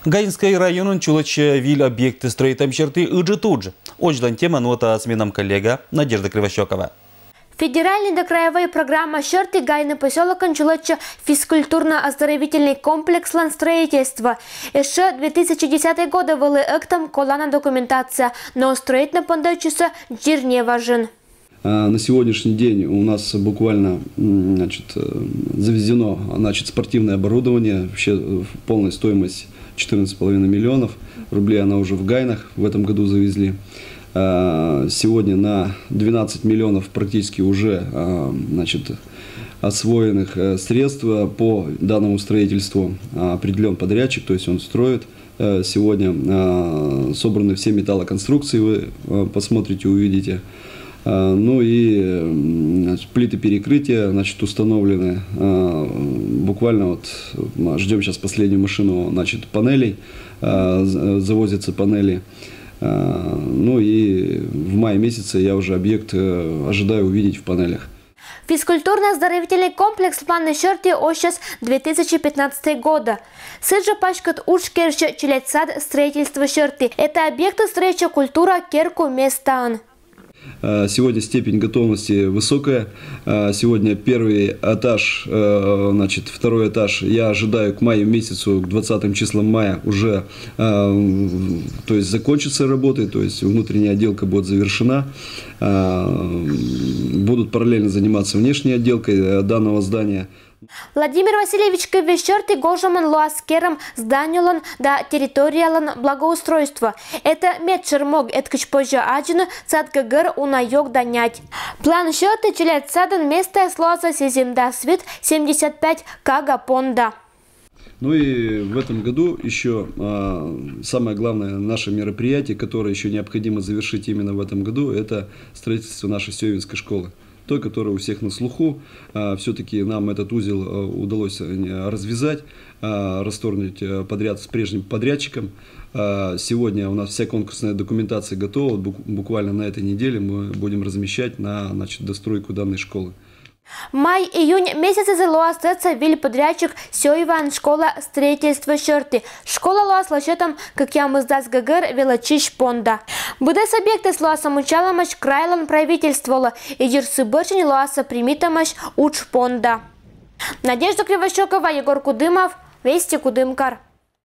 Гаинский район чулоча виль объекты строитам черты уджи тут же. Ождан тема нота с мином коллега Надежда Кривощекова. Федеральная докраевая программа «Черты» Гайный поселок Анчулоча физкультурно-оздоровительный комплекс строительства. Еще 2010 года были актом колана документация, но строить на пондачуса жир не важен. На сегодняшний день у нас буквально завезено спортивное оборудование, вообще полная стоимость 14,5 миллионов рублей, она уже в Гайнах в этом году завезли. Сегодня на 12 миллионов практически уже освоенных средств по данному строительству определен подрядчик, то есть он строит. Сегодня собраны все металлоконструкции, вы посмотрите, увидите. Ну и плиты перекрытия установлены. Буквально ждем сейчас последнюю машину панелей, завозятся панели. Ну и в мае месяце я уже объект ожидаю увидеть в панелях. Физкультурно-оздоровительный комплекс планы «Черты» сейчас 2015 года. Сыджа пачкат Ушкерча Челецад строительство «Черты». Это объекты встреча культура Керку Местан. Сегодня степень готовности высокая. Сегодня первый этаж, второй этаж я ожидаю к маю месяцу, к 20 числам мая уже закончится работы, то есть внутренняя отделка будет завершена. Будут параллельно заниматься внешней отделкой данного здания. Владимир Васильевич Кривощерты Гожаман Луаскером зданюлан до территориалан благоустройства. Это медшермог эткич позже аджина цадгагар унайок данять. План счеты челят садан место слоза сезимда свит 75 кага понда. Ну и в этом году еще самое главное наше мероприятие, которое еще необходимо завершить именно в этом году, это строительство нашей Сёвинской школы. Той, которая у всех на слуху. Все-таки нам этот узел удалось развязать, расторгнуть подряд с прежним подрядчиком. Сегодня у нас вся конкурсная документация готова. Буквально на этой неделе мы будем размещать на достройку данной школы. Май-июнь месяцы залуастся виль подрядчик Сёйван школа строительства «Черты». Школа луас лачетом, как я мыздас гагар велачиш понда. Будес объекты с луасом учаламаш крайлан правительствовала и дерсы бырчень луаса примитамаш уч понда. Надежда Кривощекова, Егор Кудымов, Вести Кудымкар.